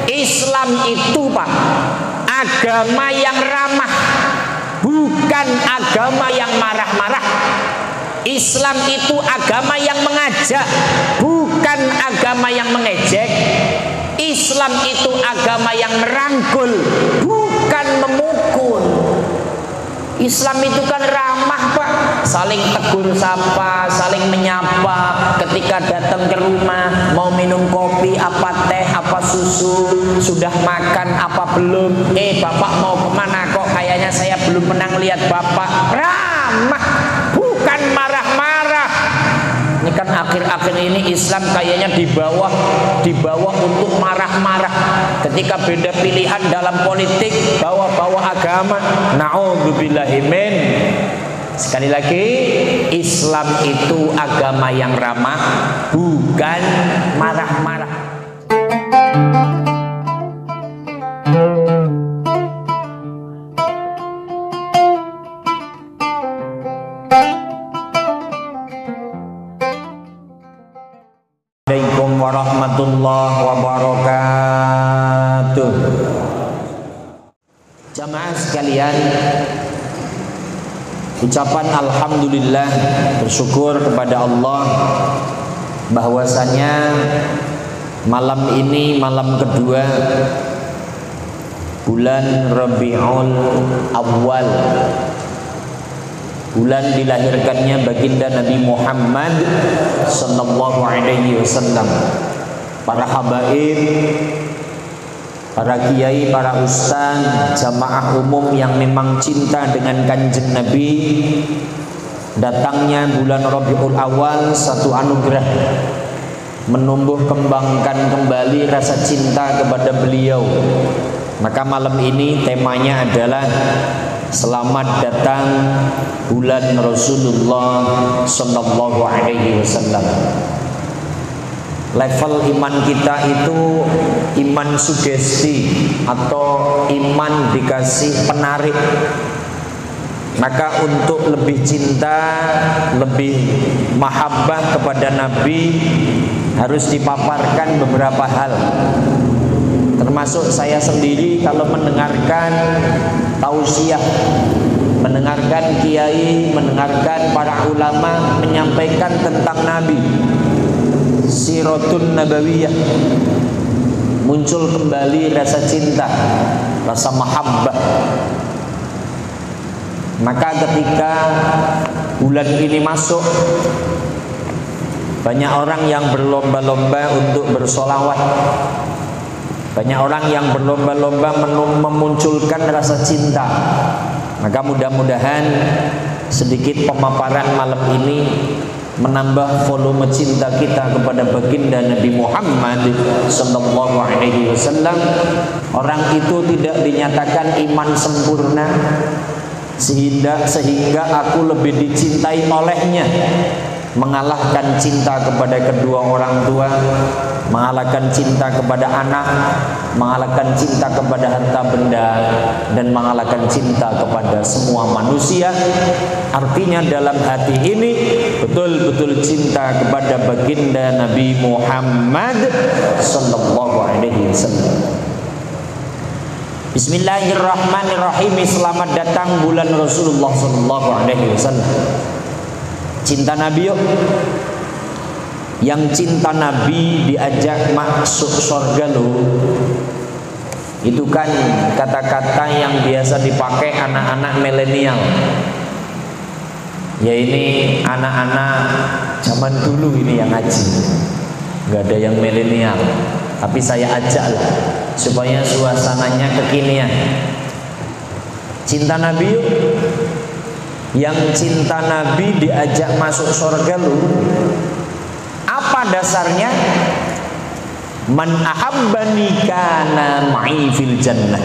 Islam itu Pak, agama yang ramah, bukan agama yang marah-marah. Islam itu agama yang mengajak, bukan agama yang mengejek. Islam itu agama yang merangkul, bukan memukul. Islam itu kan ramah Pak, saling tegur sapa, saling menyapa. Ketika datang ke rumah, mau minum kopi, apa teh, apa susu, sudah makan apa belum? Bapak mau kemana kok? Kayaknya saya belum pernah lihat bapak. Ramah, bukan marah-marah. Ini kan akhir-akhir ini Islam kayaknya dibawa untuk marah-marah. Ketika beda pilihan dalam politik, bawa agama. Na'udzubillahimin. Sekali lagi, Islam itu agama yang ramah, bukan marah-marah. Assalamualaikum warahmatullahi wabarakatuh. Jamaah sekalian, ucapan alhamdulillah, bersyukur kepada Allah bahwasanya malam ini malam kedua bulan Rabiul Awal, bulan dilahirkannya baginda Nabi Muhammad sallallahu alaihi wasallam. Para habaib, para kiai, para ustaz, jamaah umum yang memang cinta dengan kanjeng Nabi, datangnya bulan Rabiul Awal satu anugerah, menumbuh kembangkan kembali rasa cinta kepada beliau. Maka malam ini temanya adalah selamat datang bulan Rasulullah sallallahu alaihi wasallam. Level iman kita itu iman sugesti atau iman dikasih penarik. Maka untuk lebih cinta, lebih mahabbah kepada Nabi, harus dipaparkan beberapa hal. Termasuk saya sendiri kalau mendengarkan tausiah, mendengarkan kiai, mendengarkan para ulama menyampaikan tentang Nabi, siratun nabawiyah, muncul kembali rasa cinta, rasa mahabbah. Maka ketika bulan ini masuk, banyak orang yang berlomba-lomba untuk bersolawat, banyak orang yang berlomba-lomba memunculkan rasa cinta. Maka mudah-mudahan sedikit pemaparan malam ini menambah volume cinta kita kepada baginda Nabi Muhammad sallallahu alaihi wasallam. Orang itu tidak dinyatakan iman sempurna sehingga aku lebih dicintai olehnya, mengalahkan cinta kepada kedua orang tua, mengalahkan cinta kepada anak, mengalahkan cinta kepada harta benda, dan mengalahkan cinta kepada semua manusia. Artinya dalam hati ini betul-betul cinta kepada baginda Nabi Muhammad sallallahu alaihi wasallam. Bismillahirrahmanirrahim. Selamat datang bulan Rasulullah sallallahu alaihi wasallam. Cinta Nabi yuk. Yang cinta Nabi diajak masuk surga loh. Itu kan kata-kata yang biasa dipakai anak-anak milenial. Ya ini anak-anak zaman dulu ini yang ngaji. Gak ada yang milenial. Tapi saya ajak lah supaya suasananya kekinian. Cinta Nabi yuk. Yang cinta Nabi diajak masuk surga loh. Apa dasarnya? Man ahabbani kana ma'i fil jannah.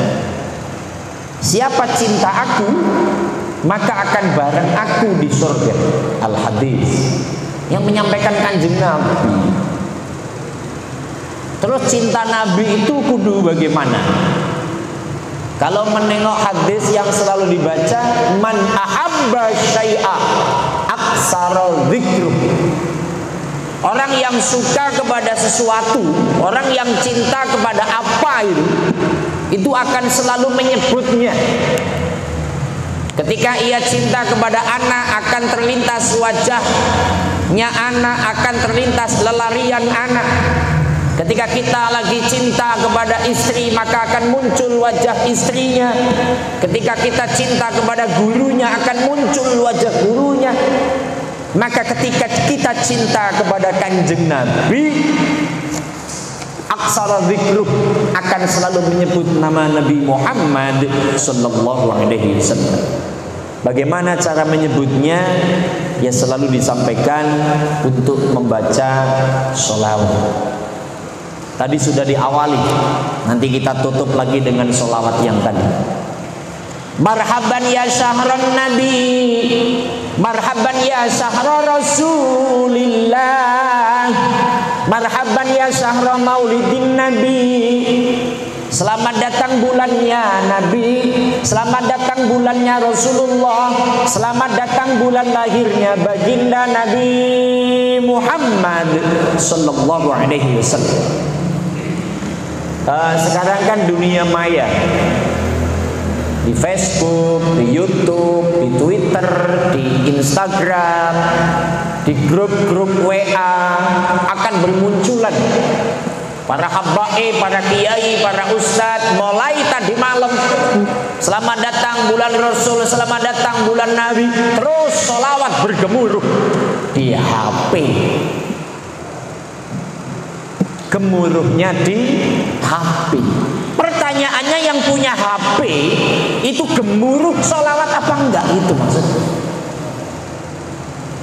Siapa cinta aku, maka akan bareng aku di surga. Al-hadis yang menyampaikan kanjeng Nabi. Terus cinta Nabi itu kudu bagaimana? Kalau menengok hadis yang selalu dibaca, man ahabba syai'a aksara dzikru. Orang yang suka kepada sesuatu, orang yang cinta kepada apa itu akan selalu menyebutnya. Ketika ia cinta kepada anak, akan terlintas wajahnya anak, akan terlintas lelarian anak. Ketika kita lagi cinta kepada istri, maka akan muncul wajah istrinya. Ketika kita cinta kepada gurunya, akan muncul wajah gurunya. Maka ketika kita cinta kepada Kanjeng Nabi, aksara dzikruh, akan selalu menyebut nama Nabi Muhammad sallallahu alaihi wasallam. Bagaimana cara menyebutnya? Ya selalu disampaikan untuk membaca sholawat. Tadi sudah diawali, nanti kita tutup lagi dengan sholawat yang tadi. Marhaban ya syahran nabi, marhaban ya syahra rasulillah, marhaban ya syahra maulidin nabi. Selamat datang bulannya Nabi, selamat datang bulannya Rasulullah, selamat datang bulan lahirnya baginda Nabi Muhammad sallallahu alaihi wasallam. Sekarang kan dunia maya, di Facebook, di YouTube, di Twitter, di Instagram, di grup-grup WA akan bermunculan para habaib, para kiai, para ustadz, mulai tadi malam selamat datang bulan Rasul, selamat datang bulan Nabi, terus sholawat bergemuruh di HP. Gemuruhnya di HP. Pertanyaannya, yang punya HP itu gemuruh sholawat apa enggak, itu maksudnya.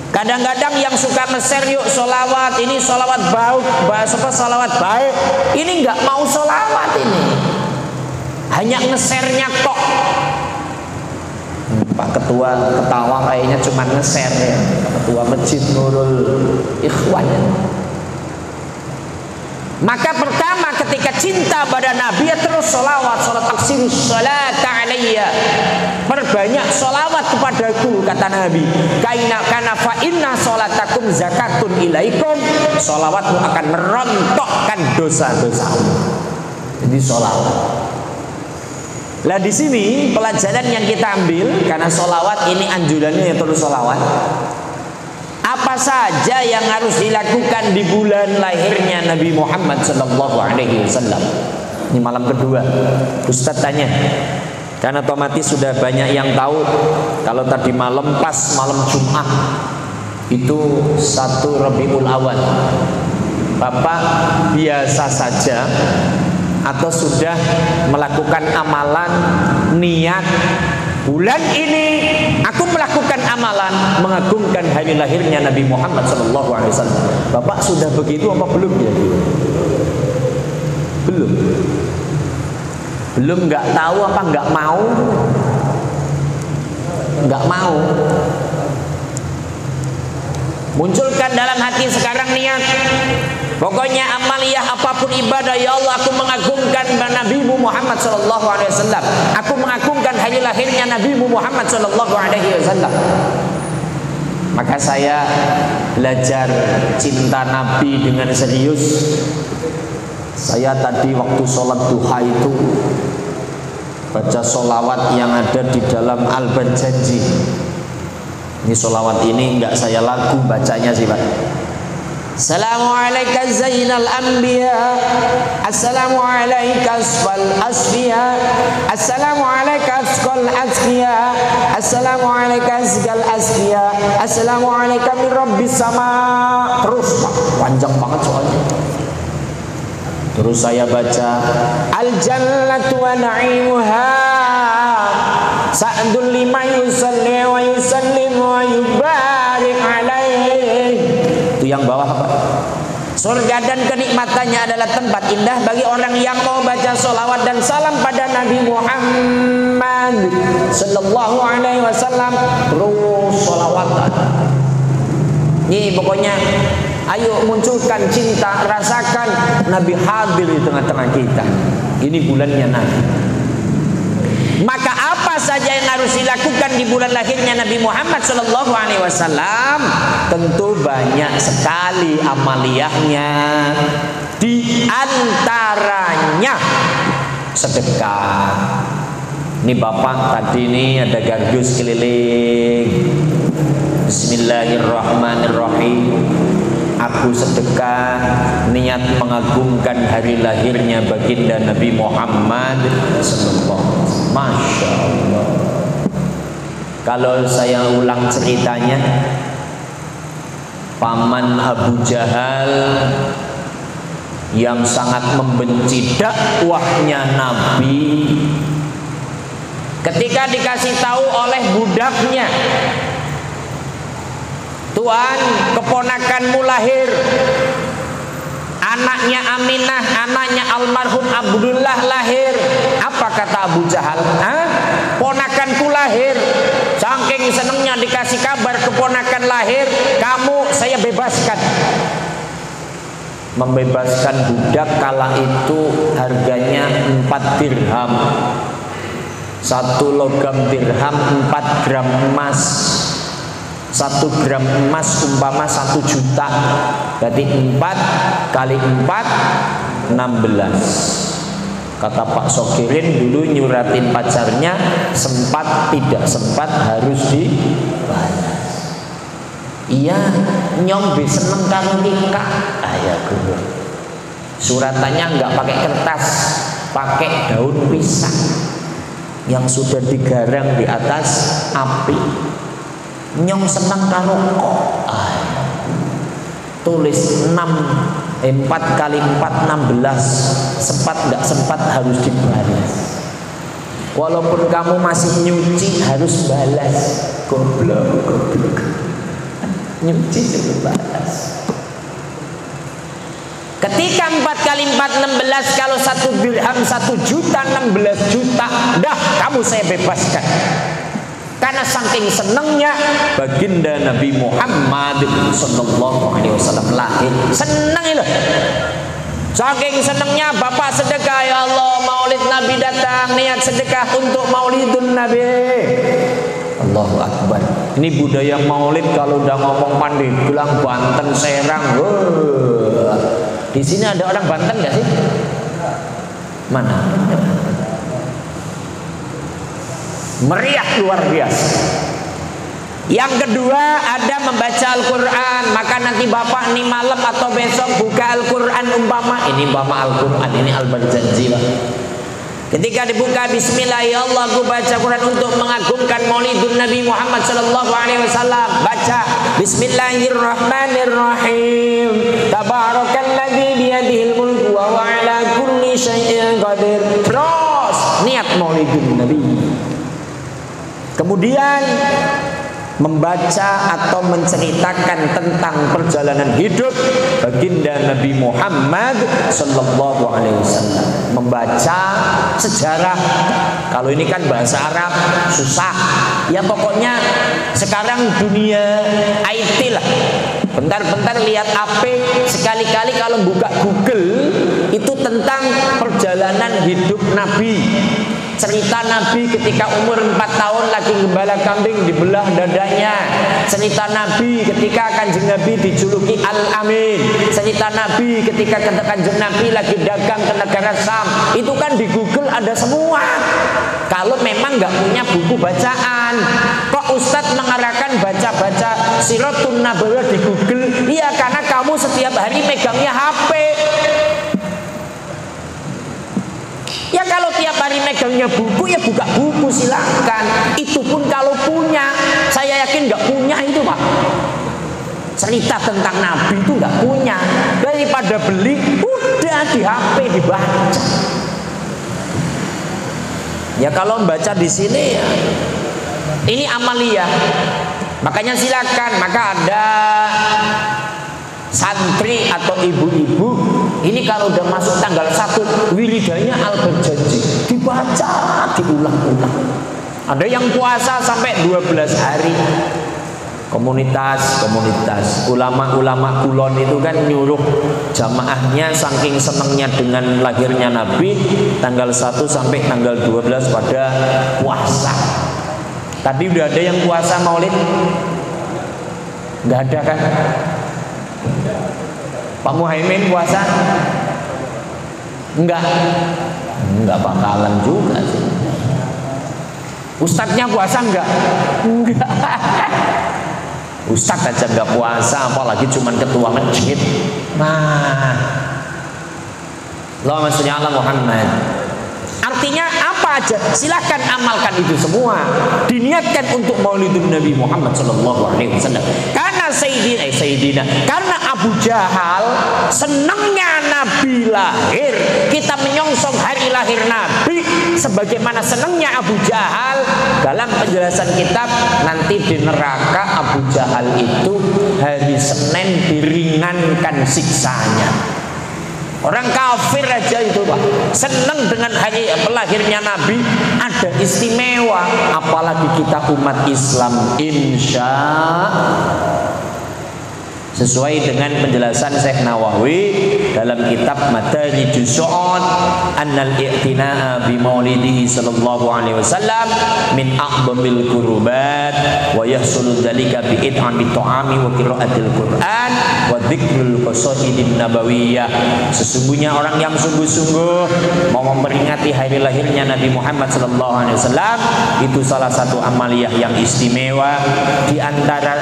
Kadang-kadang yang suka nge-share, yuk sholawat, ini sholawat sholawat baik, ini enggak mau sholawat, ini hanya nge-share-nya kok. Pak Ketua ketawa kayaknya cuma nge-share ya, Ketua Masjid Nurul Ikhwan. Maka pertama ketika cinta pada Nabi ya terus sholawat, sholat taksir sholat alaiya, perbanyak sholawat kepadaku, kata Nabi. Karena fa inna sholatakum zakatun ilaikum, sholawatmu akan merontokkan dosa-dosamu. Jadi sholawat. Lah di sini pelajaran yang kita ambil, karena sholawat ini anjurannya ya terus sholawat. Apa saja yang harus dilakukan di bulan lahirnya Nabi Muhammad sallallahu alaihi wasallam? Ini malam kedua. Ustaz tanya, karena otomatis sudah banyak yang tahu kalau tadi malam pas malam Jumat itu 1 Rabiul Awal. Bapak biasa saja atau sudah melakukan amalan niat bulan ini aku melakukan amalan mengagungkan hari lahirnya Nabi Muhammad sallallahu alaihi wasallam. Bapak sudah begitu apa belum ya? Belum. Belum, nggak tahu apa nggak mau? Nggak mau. Munculkan dalam hati sekarang niat. Pokoknya amaliyah apapun ibadah, ya Allah aku mengagungkan Nabi Muhammad sallallahu alaihi wasallam. Aku mengagungkan hari lahirnya Nabi Muhammad sallallahu alaihi wasallam. Maka saya belajar cinta Nabi dengan serius. Saya tadi waktu sholat duha itu baca sholawat yang ada di dalam Al-Banjanji. Ini sholawat ini enggak saya lagu bacanya sih Pak. Assalamualaikum Zainal Anbiya, Assalamualaikum Asfal Asfiya, Assalamualaikum Asfal Asfiya, Assalamualaikum Asfal Asfiya, Assalamualaikum Rabbis Sama. Terus Pak, panjang banget soalnya. Terus saya baca Al-Jannatu wa na'imuha sa'dul liman yusalli wa yusallim wa yubarik alaihi. Itu yang bawah apa? Surga dan kenikmatannya adalah tempat indah bagi orang yang mau baca sholawat dan salam pada Nabi Muhammad sallallahu alaihi wasallam. Terus sholawatan. Ini pokoknya ayo munculkan cinta, rasakan Nabi hadir di tengah-tengah kita. Ini bulannya Nabi. Maka apa saja yang harus dilakukan di bulan lahirnya Nabi Muhammad sallallahu alaihi wasallam? Tentu banyak sekali amaliyahnya. Di antaranya sedekah. Ini bapak tadi ini ada gardus keliling. Bismillahirrahmanirrahim. Aku sedekah niat mengagungkan hari lahirnya baginda Nabi Muhammad sallallahu alaihi wasallam. Masya Allah. Kalau saya ulang ceritanya, paman Abu Jahal yang sangat membenci dakwahnya Nabi, ketika dikasih tahu oleh budaknya, Tuhan, keponakanmu lahir, anaknya Aminah, anaknya almarhum Abdullah lahir. Apa kata Abu Jahal? Ponakanku lahir. Saking senengnya dikasih kabar keponakan lahir, kamu saya bebaskan. Membebaskan budak kala itu harganya 4 dirham. 1 logam dirham 4 gram emas. 1 gram emas umpama 1 juta. Berarti 4 kali 4 16. Kata Pak Sokirin dulu nyuratin pacarnya, sempat tidak sempat harus dibalas. Iya, nyong bisa seneng karo nikah. Ya guru. Suratannya nggak pakai kertas, pakai daun pisang yang sudah digarang di atas api. Nyong seneng karo kok. Tulis 4 kali 4 16. Sempat nggak sempat harus dibalas. Walaupun kamu masih nyuci harus balas. Goblok. Nyuci harus balas. Ketika 4 kali 4 16, kalau 1 dirham 1 juta 16 juta, dah kamu saya bebaskan. Karena saking senengnya baginda Nabi Muhammad sallallahu alaihi wasallam lahir. Seneng itu. Saking senengnya bapak sedekah, ya Allah, maulid Nabi datang, niat sedekah untuk maulidun Nabi. Allahu Akbar. Ini budaya maulid kalau udah ngomong Pandeglang, Banten, Serang. Di sini ada orang Banten nggak sih? Mana? Meriah luar biasa. Yang kedua ada membaca Al-Quran. Maka nanti bapak nih malam atau besok buka Al-Quran umpama. Ini umpama Al-Quran, ini Al-Barjanji lah. Ketika dibuka bismillah, ya Allah, aku baca Quran untuk mengagungkan maulidun Nabi Muhammad sallallahu alaihi wasallam. Baca Bismillahirrahmanirrahim. Tabarakalladzi biyadihil mulku wa huwa ala kulli syai'in qadir. Terus niat maulidun Nabi. Kemudian membaca atau menceritakan tentang perjalanan hidup baginda Nabi Muhammad sallallahu alaihi wasallam. Membaca sejarah. Kalau ini kan bahasa Arab susah. Ya pokoknya sekarang dunia IT lah. Bentar-bentar lihat HP, sekali-kali kalau buka Google itu tentang perjalanan hidup Nabi. Cerita Nabi ketika umur 4 tahun lagi gembala kambing dibelah dadanya. Cerita Nabi ketika Kanjeng Nabi dijuluki Al-Amin. Cerita Nabi ketika Kanjeng Nabi lagi dagang ke negara Sam. Itu kan di Google ada semua. Kalau memang nggak punya buku bacaan, kok Ustadz mengarahkan baca-baca Siratun Nabawiyah di Google? Iya, karena kamu setiap hari megangnya HP. Ya kalau tiap hari megangnya buku, ya buka buku silakan. Itu pun kalau punya. Saya yakin nggak punya itu Pak. Cerita tentang Nabi itu nggak punya. Daripada beli, udah di HP dibaca. Ya kalau membaca di sini ya, ini amaliyah. Makanya silakan. Maka ada santri atau ibu-ibu ini kalau udah masuk tanggal 1 wiridanya Al-Barjanji dibaca, diulang-ulang. Ada yang puasa sampai 12 hari. Komunitas ulama-ulama kulon itu kan nyuruh jamaahnya saking senengnya dengan lahirnya Nabi, tanggal 1 sampai tanggal 12 pada puasa. Tadi udah ada yang puasa maulid? Nggak ada kan? Pak Muhaimin puasa? Enggak Pak bakalan juga sih. Ustadznya puasa enggak? Enggak. Ustadz aja enggak puasa, apalagi cuman ketua masjid. Nah, Allahumma sholli ala Muhammad. Artinya apa aja, silakan amalkan itu semua. Diniatkan untuk Maulidun Nabi Muhammad sallallahu alaihi wasallam. Karena Sayyidina, karena Abu Jahal senangnya Nabi lahir, kita menyongsong hari lahir Nabi sebagaimana senangnya Abu Jahal. Dalam penjelasan kitab, nanti di neraka Abu Jahal itu hari Senin diringankan siksanya. Orang kafir aja itu Pak senang dengan hari lahirnya Nabi, ada istimewa, apalagi kita umat Islam. Insya sesuai dengan penjelasan Syekh Nawawi dalam kitab Madarijus Su'ud, annal i'tina'a bi maulidihi sallallahu alaihi wasallam min a'dhamil qurubat wa yahsulu dzalika bi it'ami ta'ami wa qiraatil Qur'an wa dzikrul qasaidin nabawiyyah. Sesungguhnya orang yang sungguh-sungguh mau memperingati hari lahirnya Nabi Muhammad sallallahu alaihi wasallam itu salah satu amaliyah yang istimewa. Di antara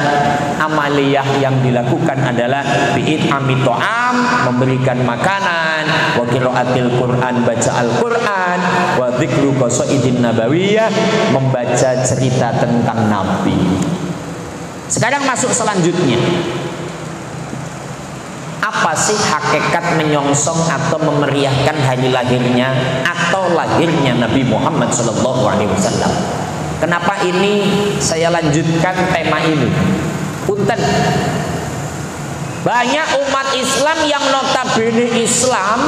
amaliyah yang dilakukan adalah bi'it amito'am, memberikan makanan, wa qiraatil Qur'an, baca Al-Quran, wa dzikru qasaidin nabawiyah, membaca cerita tentang Nabi. Sekarang masuk selanjutnya. Apa sih hakikat menyongsong atau memeriahkan hari lahirnya atau lahirnya Nabi Muhammad SAW? Kenapa ini saya lanjutkan tema ini? Punten. Banyak umat Islam yang notabene Islam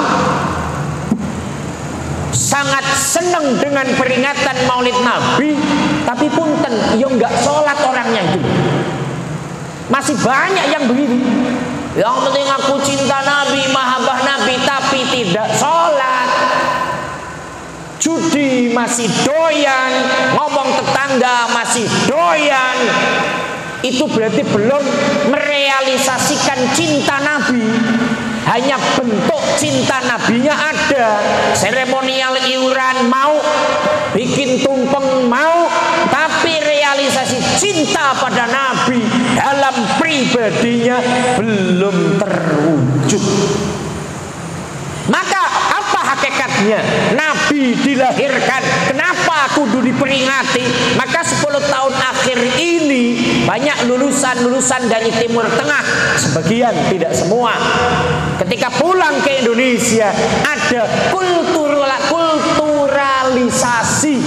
sangat senang dengan peringatan Maulid Nabi, tapi punten, yo nggak sholat orangnya itu. Masih banyak yang begitu. Yang penting aku cinta Nabi, mahabbah Nabi, tapi tidak sholat. Judi masih doyan, ngomong tetangga masih doyan. Itu berarti belum merealisasikan cinta Nabi. Hanya bentuk cinta Nabinya ada, seremonial iuran mau, bikin tumpeng mau, tapi realisasi cinta pada Nabi dalam pribadinya belum terwujud. Maka apa hakikatnya Nabi dilahirkan? Kenapa kudu diperingati? Maka 10 tahun akhir ini banyak lulusan-lulusan dari Timur Tengah, sebagian, tidak semua, ketika pulang ke Indonesia ada kulturalisasi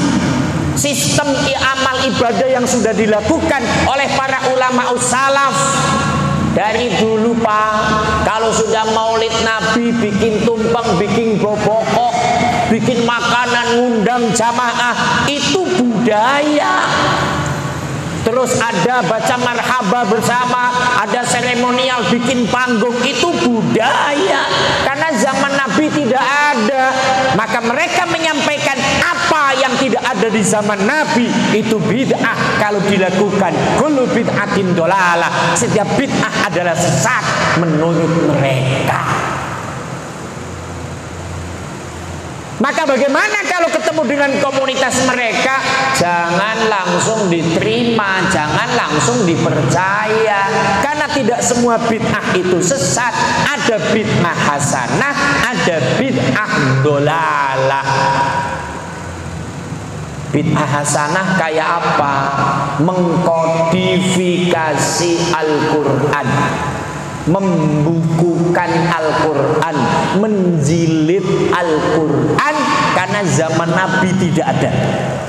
sistem amal ibadah yang sudah dilakukan oleh para ulama salaf. Dari dulu Pak, kalau sudah Maulid Nabi bikin tumpeng, bikin bobokok, bikin makanan, ngundang jamaah, itu budaya. Terus ada baca marhaba bersama, ada seremonial bikin panggung, itu budaya. Karena zaman Nabi tidak ada, maka mereka menyampaikan apa yang tidak ada di zaman Nabi itu bid'ah kalau dilakukan. Kullu bid'atin dolalah, setiap bid'ah adalah sesat menurut mereka. Maka bagaimana kalau ketemu dengan komunitas mereka? Jangan langsung diterima, jangan langsung dipercaya. Karena tidak semua bid'ah itu sesat. Ada bid'ah hasanah, ada bid'ah dolalah. Bid'ah hasanah kayak apa? Mengkodifikasi Al-Quran, membukukan Al-Quran, menjilid Al-Quran karena zaman Nabi tidak ada.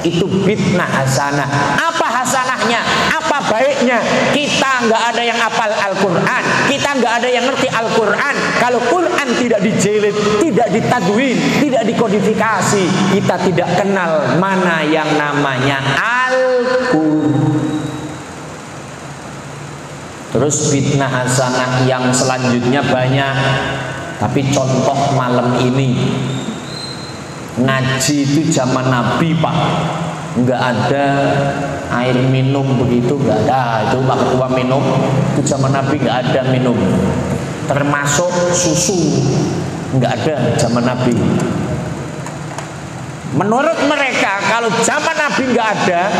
Itu bid'ah hasanah. Apa hasanahnya? Apa baiknya? Kita nggak ada yang hafal Al-Quran, kita nggak ada yang ngerti Al-Quran. Kalau Quran tidak dijilid, tidak ditadwin, tidak dikodifikasi, kita tidak kenal mana yang namanya Al-Quran. Terus fitnah hasanah yang selanjutnya banyak. Tapi contoh malam ini, ngaji itu zaman Nabi Pak, nggak ada air minum begitu, nggak ada. Itu Pak Ketua minum, itu zaman Nabi nggak ada minum. Termasuk susu, nggak ada zaman Nabi. Menurut mereka kalau zaman Nabi nggak ada,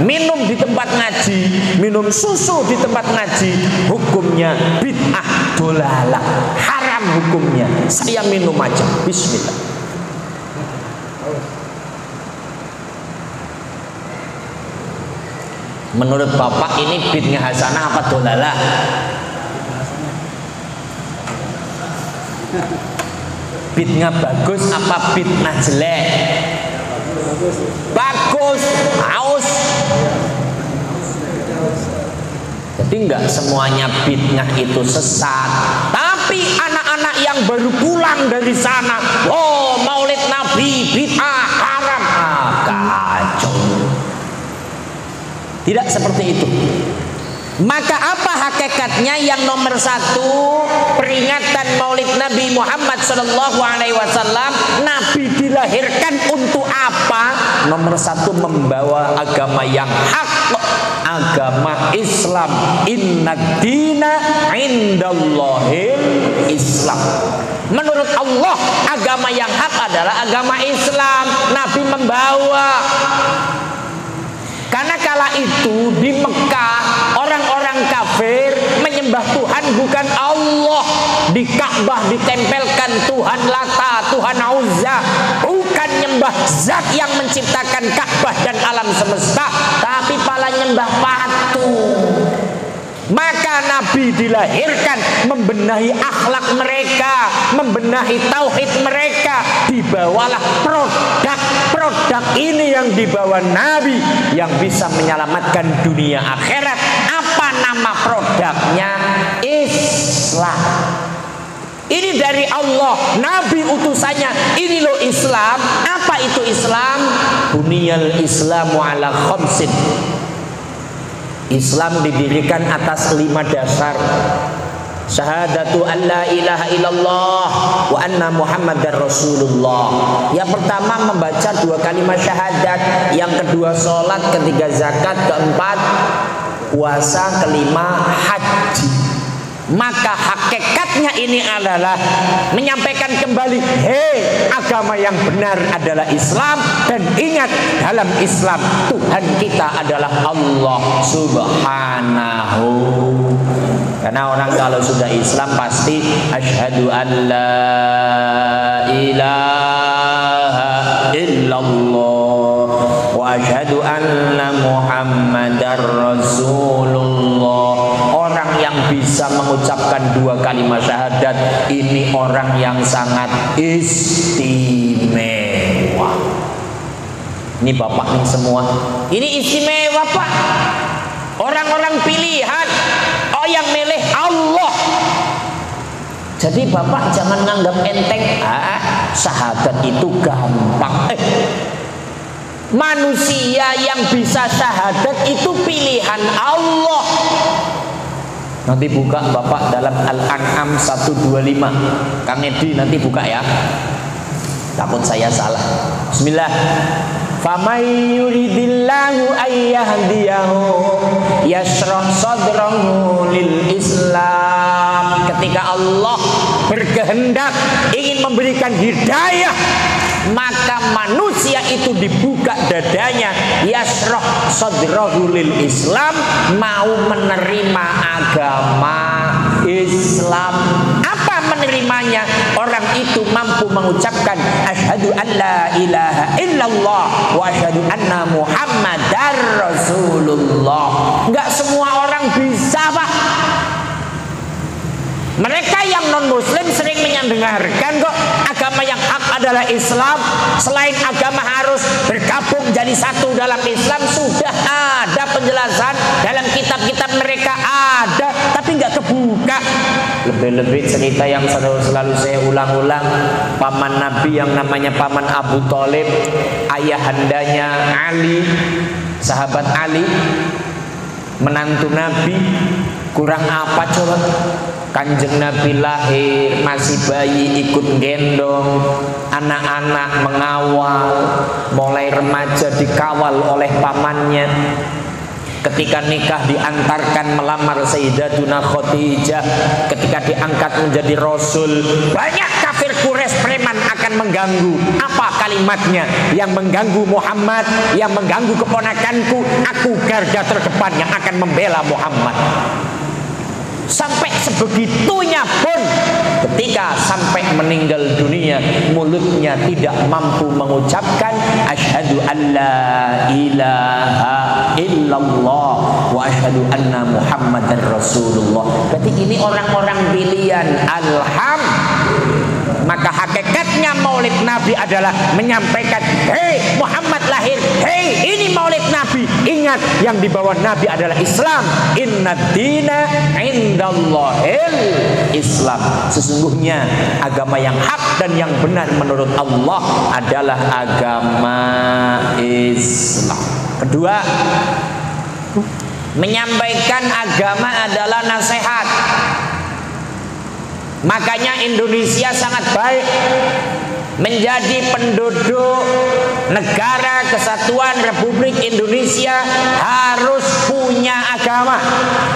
minum di tempat ngaji, minum susu di tempat ngaji, hukumnya bid'ah dolalah, haram hukumnya. Saya minum aja, bismillah. Menurut Bapak ini bid'ah hasanah apa dolalah? Bid'ah bagus apa bid'ah jelek? Bagus, haus. Jadi enggak semuanya bid'ah itu sesat. Tapi anak-anak yang baru pulang dari sana, oh maulid Nabi bid'ah haram, kacau. Tidak seperti itu. Maka apa hakikatnya? Yang nomor satu, peringatan maulid Nabi Muhammad SAW. Nabi dilahirkan untuk apa? Nomor satu, membawa agama yang hak, agama Islam. Inna dina indallahil Islam. Menurut Allah, agama yang hak adalah agama Islam. Nabi membawa. Karena kala itu di Mekah orang-orang kafir menyembah Tuhan bukan Allah. Di Ka'bah ditempelkan Tuhan Lata, Tuhan Uzza. Bukan nyembah zat yang menciptakan Ka'bah dan alam semesta, tapi malah nyembah patung. Maka Nabi dilahirkan membenahi akhlak mereka, membenahi tauhid mereka. Dibawalah produk ini yang dibawa Nabi, yang bisa menyelamatkan dunia akhirat. Apa nama produknya? Islam. Ini dari Allah, Nabi utusannya. Ini loh Islam. Apa itu Islam? Buniyal Islamu ala khamsin. Islam didirikan atas 5 dasar. Syahadatu an la ilaha illallah wa anna muhammadar rasulullah. Yang pertama membaca 2 kalimat syahadat, yang kedua sholat, ketiga zakat, keempat puasa, kelima haji. Maka hakikatnya ini adalah menyampaikan kembali, hei, agama yang benar adalah Islam. Dan ingat, dalam Islam Tuhan kita adalah Allah Subhanahu. Karena orang kalau sudah Islam pasti asyhadu an la ilaha illallah wa asyhadu anna muhammadar rasulullah. Orang yang bisa mengucapkan 2 kalimat syahadat ini orang yang sangat istimewa. Ini Bapak nih semua, ini istimewa Pak. Orang-orang pilihan, oh yang milih Allah. Jadi Bapak jangan nganggap enteng, syahadat itu gampang. Manusia yang bisa syahadat itu pilihan Allah. Nanti buka Bapak dalam Al-An'am 125. Kang Edi nanti buka ya. Takut saya salah. Bismillah. Famay yuridillahu ayyahdiyahu yashrah sadrahu lil Islam. Ketika Allah berkehendak ingin memberikan hidayah, maka manusia itu dibuka dadanya, yashrah sadrahu lil Islam, mau menerima agama Islam. Apa menerimanya? Orang itu mampu mengucapkan asyhadu an la ilaha illallah wa asyhadu anna muhammadar rasulullah. Enggak semua orang bisa, Pak. Mereka yang non muslim sering mendengarkan kok agama yang hak adalah Islam. Selain agama harus bergabung jadi satu dalam Islam, sudah ada penjelasan dalam kitab-kitab mereka ada, tapi nggak kebuka. Lebih-lebih cerita yang selalu saya ulang-ulang, paman Nabi yang namanya paman Abu Thalib, ayahandanya Ali, sahabat Ali, menantu Nabi. Kurang apa coba? Kanjeng Nabi lahir masih bayi ikut gendong, anak-anak mengawal, mulai remaja dikawal oleh pamannya. Ketika nikah diantarkan melamar Sayyidatuna Khadijah, ketika diangkat menjadi Rasul, banyak kafir Quraisy preman akan akan mengganggu. Apa kalimatnya? Yang mengganggu Muhammad, yang mengganggu keponakanku, aku garda terdepan yang akan membela Muhammad. Sampai sebegitunya pun ketika sampai meninggal dunia, mulutnya tidak mampu mengucapkan asyhadu an la ilaha illallah wa asyhadu anna muhammadar rasulullah. Berarti ini orang-orang pilihan. Maka hakikatnya maulid Nabi adalah menyampaikan, hei Muhammad lahir, hei ini maulid Nabi. Ingat, yang dibawa Nabi adalah Islam. Inna dina indallahil Islam. Sesungguhnya agama yang hak dan yang benar menurut Allah adalah agama Islam. Kedua, menyampaikan agama adalah nasihat. Makanya Indonesia sangat baik menjadi penduduk negara kesatuan Republik Indonesia, harus punya agama,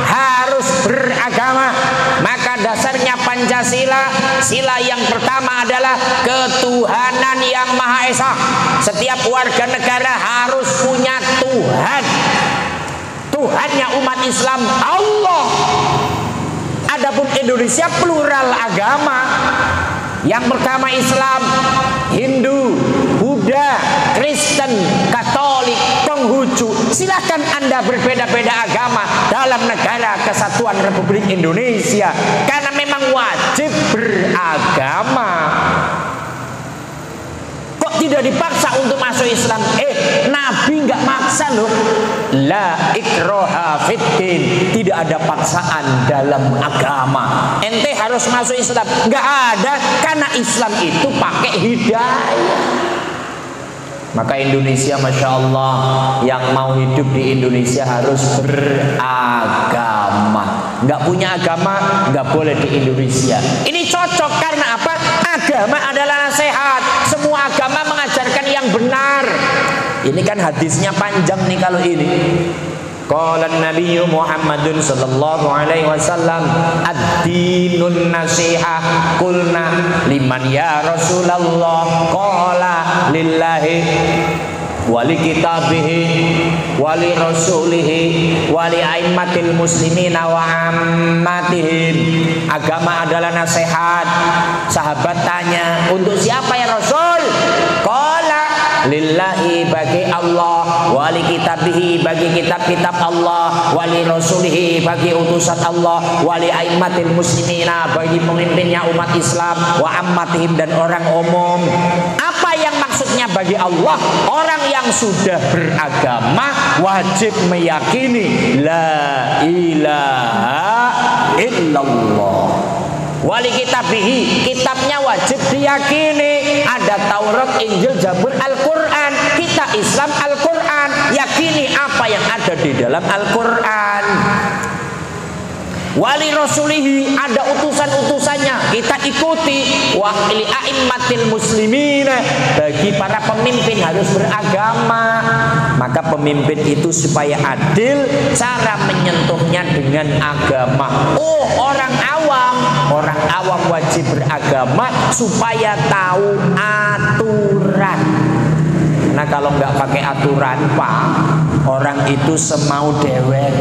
harus beragama. Maka dasarnya Pancasila, sila yang pertama adalah ketuhanan yang Maha Esa. Setiap warga negara harus punya Tuhan. Tuhannya umat Islam Allah. Adapun Indonesia plural agama. Yang pertama Islam, Hindu, Buddha, Kristen, Katolik, Konghucu. Silahkan Anda berbeda-beda agama dalam negara kesatuan Republik Indonesia, karena memang wajib beragama. Kok tidak dipaksa untuk masuk Islam? Nabi nggak maksa loh. La ikraha fiddin. Tidak ada paksaan dalam agama. Ente harus masuk Islam, nggak ada, karena Islam itu pakai hidayah. Maka Indonesia, Masya Allah, yang mau hidup di Indonesia harus beragama. Nggak punya agama, nggak boleh di Indonesia. Ini cocok karena apa? Agama adalah nasihat. Semua agama mengajarkan yang benar. Ini kan hadisnya panjang nih kalau ini. Qala Nabi Muhammadun sallallahu alaihi wasallam, ad-dinun nasihah. Qulna liman ya Rasulullah? Qala lillahi wali kitabihi wali rasulihi wali aimmatil muslimina wa ammatihim. Agama adalah nasihat. Sahabat tanya, untuk siapa ya Rasul? Qala lillahi, bagi Allah, wali kitabihi, bagi kitab-kitab Allah, wali rasulihi, bagi utusan Allah, wali aimmatil muslimina, bagi pemimpinnya umat Islam, wa ammatihim, dan orang umum. Apa yang maksudnya bagi Allah? Orang yang sudah beragama wajib meyakini la ilaha illallah. Wali kitabihi, kitabnya wajib diyakini. Ada Taurat, Injil, Zabur, Al-Quran. Kita Islam Al-Quran, yakini apa yang ada di dalam Al-Quran. Wali rasulihi, ada utusan-utusannya, kita ikuti. Wa li a'immatil muslimin, bagi para pemimpin harus beragama. Maka pemimpin itu supaya adil, cara menyentuhnya dengan agama. Oh, orang awam wajib beragama supaya tahu aturan. Nah, kalau nggak pakai aturan, Pak, orang itu semau dewek.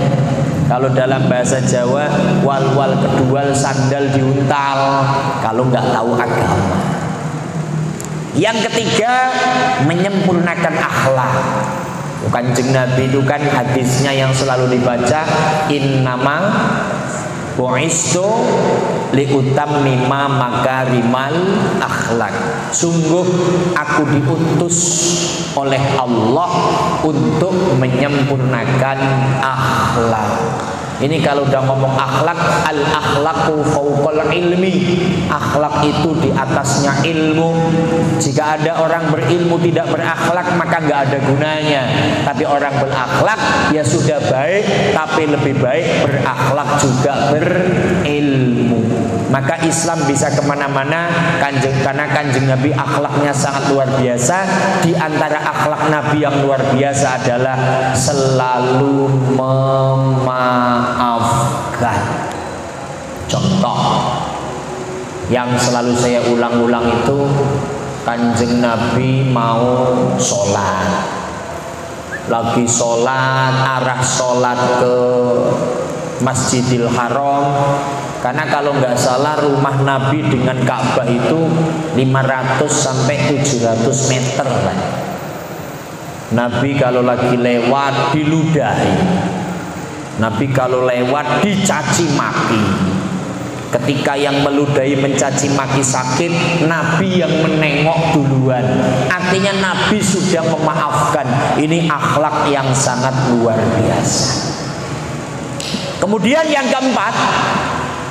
Kalau dalam bahasa Jawa, wal-wal kedual sandal diuntal. Kalau nggak tahu agama. Yang ketiga, menyempurnakan akhlak. Kanjeng Nabi itu kan hadisnya yang selalu dibaca, innama bu'istu liutammima makarimal akhlak. Sungguh aku diutus oleh Allah untuk menyempurnakan akhlak. Ini kalau udah ngomong akhlak, al-akhlaqu fauqal ilmi. Akhlak itu di atasnya ilmu. Jika ada orang berilmu tidak berakhlak, maka nggak ada gunanya. Tapi orang berakhlak ya sudah baik, tapi lebih baik berakhlak juga berilmu. Maka Islam bisa kemana-mana karena kanjeng Nabi akhlaknya sangat luar biasa. Di antara akhlak Nabi yang luar biasa adalah selalu memaafkan. Contoh yang selalu saya ulang-ulang itu, Kanjeng Nabi mau sholat, lagi sholat, arah sholat ke Masjidil Haram. Karena kalau nggak salah rumah Nabi dengan Ka'bah itu 500 sampai 700 meter kan. Nabi kalau lagi lewat diludahi, Nabi kalau lewat dicaci maki. Ketika yang meludahi mencaci maki sakit, Nabi yang menengok duluan. Artinya Nabi sudah memaafkan. Ini akhlak yang sangat luar biasa. Kemudian yang keempat,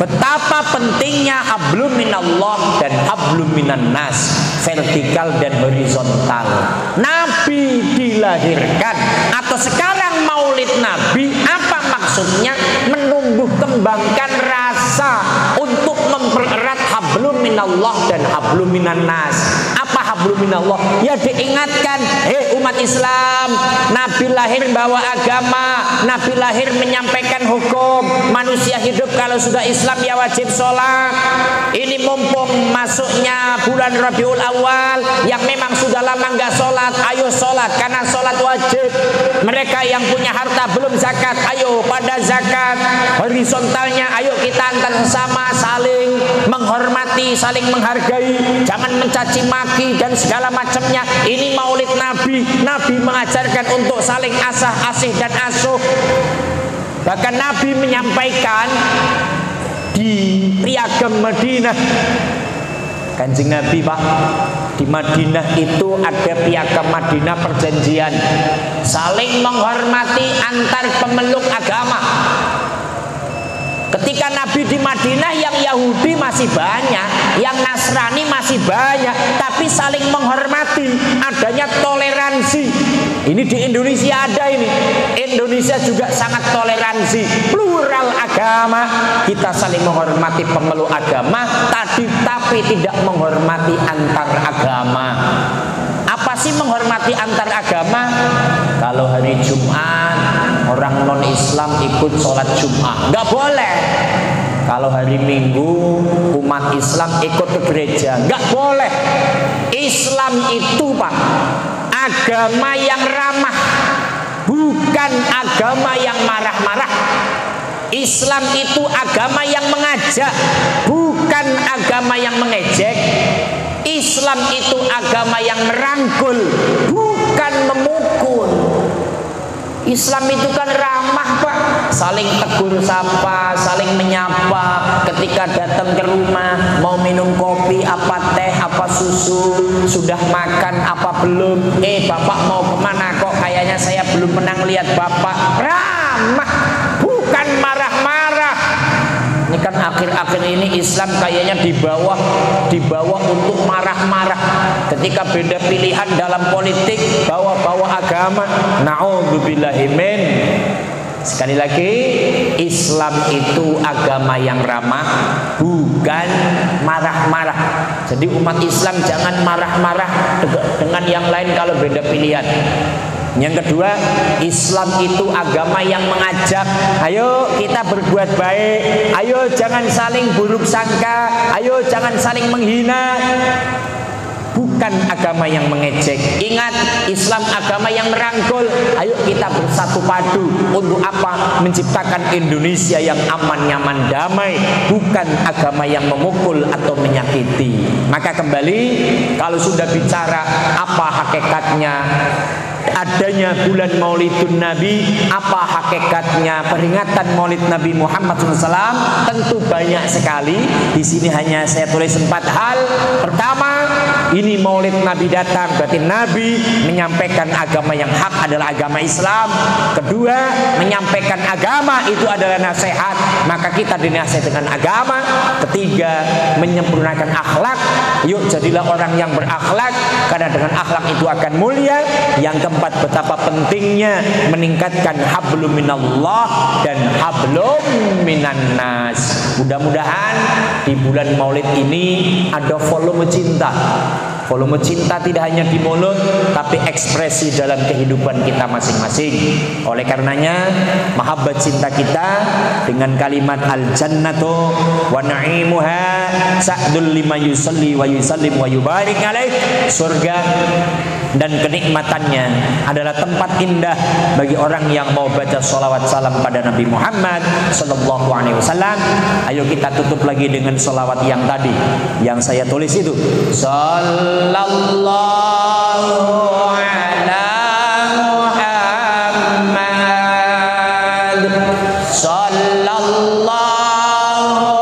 betapa pentingnya hablum minallah dan hablum minan nas, vertikal dan horizontal. Nabi dilahirkan atau sekarang maulid Nabi, apa maksudnya? Menumbuh kembangkan rasa untuk mempererat hablum minallah dan hablum minan nas. Apa hablum minallah? Ya diingatkan, umat Islam, Nabi lahir bawa agama, Nabi lahir menyampaikan hukum. Manusia hidup kalau sudah Islam ya wajib sholat. Ini mumpung masuknya bulan Rabiul Awal, yang memang sudah lama nggak sholat, ayo sholat karena sholat wajib. Mereka yang punya harta belum zakat, ayo pada zakat. Horizontalnya, ayo kita antar sesama, saling menghormati, saling menghargai, jangan mencaci maki dan segala macamnya. Ini maulid Nabi. Nabi mengajarkan untuk saling asih dan asuh. Bahkan Nabi menyampaikan di Piagam Madinah, Kanjeng Nabi Pak, di Madinah itu ada Piagam Madinah perjanjian saling menghormati antar pemeluk agama. Ketika Nabi di Madinah, yang Yahudi masih banyak, yang Nasrani masih banyak, tapi saling menghormati, adanya toleransi. Ini di Indonesia ada ini. Indonesia juga sangat toleransi, plural agama. Kita saling menghormati pemeluk agama, tapi tidak menghormati antar agama. Apa sih menghormati antar agama? Kalau hari Jumat orang non-Islam ikut sholat Jumat, nggak boleh. Kalau hari Minggu umat Islam ikut ke gereja, nggak boleh. Islam itu Pak, agama yang ramah, bukan agama yang marah-marah. Islam itu agama yang mengajak, bukan agama yang mengejek. Islam itu agama yang merangkul, bukan memukul. Islam itu kan ramah Pak, saling tegur sapa, saling menyapa. Ketika datang ke rumah, mau minum kopi, apa teh, apa susu, sudah makan apa belum? Bapak mau kemana kok? Kayaknya saya belum pernah lihat bapak. Ramah, bukan marah-marah. Ini kan akhir-akhir ini Islam kayaknya dibawa untuk marah-marah. Ketika beda pilihan dalam politik, bawa agama. Na'udzubillahimin. Sekali lagi, Islam itu agama yang ramah, bukan marah-marah. Jadi umat Islam jangan marah-marah dengan yang lain kalau beda pilihan. Yang kedua, Islam itu agama yang mengajak, ayo kita berbuat baik, ayo jangan saling buruk sangka, ayo jangan saling menghina. Bukan agama yang mengejek. Ingat, Islam agama yang merangkul. Ayo kita bersatu padu. Untuk apa? Menciptakan Indonesia yang aman, nyaman, damai. Bukan agama yang memukul atau menyakiti. Maka kembali, kalau sudah bicara apa hakikatnya adanya bulan Maulidun Nabi, apa hakikatnya peringatan Maulid Nabi Muhammad SAW, tentu banyak sekali. Di sini hanya saya tulis 4 hal. Pertama, ini Maulid Nabi datang, berarti Nabi menyampaikan agama yang hak adalah agama Islam. Kedua, menyampaikan agama itu adalah nasihat, maka kita dinasihat dengan agama. Ketiga, menyempurnakan akhlak. Yuk jadilah orang yang berakhlak, karena dengan akhlak itu akan mulia. Yang keempat, betapa pentingnya meningkatkan hablum minallah dan hablum minan nas. Mudah-mudahan di bulan Maulid ini ada volume cinta, Volume cinta tidak hanya di mulut, tapi ekspresi dalam kehidupan kita masing-masing. Oleh karenanya, mahabbat cinta kita dengan kalimat al-jannatu wa na'imuha sa'dul lima yusalli wa yusallim wa yubarik alaih. Surga dan kenikmatannya adalah tempat indah bagi orang yang mau baca salawat salam pada Nabi Muhammad sallallahu alaihi wasallam. Ayo kita tutup lagi dengan salawat yang tadi yang saya tulis itu. Sallallahu ala Muhammad sallallahu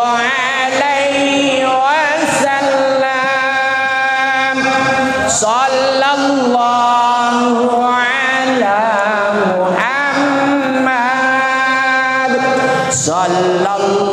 alaihi wasallam sallallahu ala Muhammad sallallahu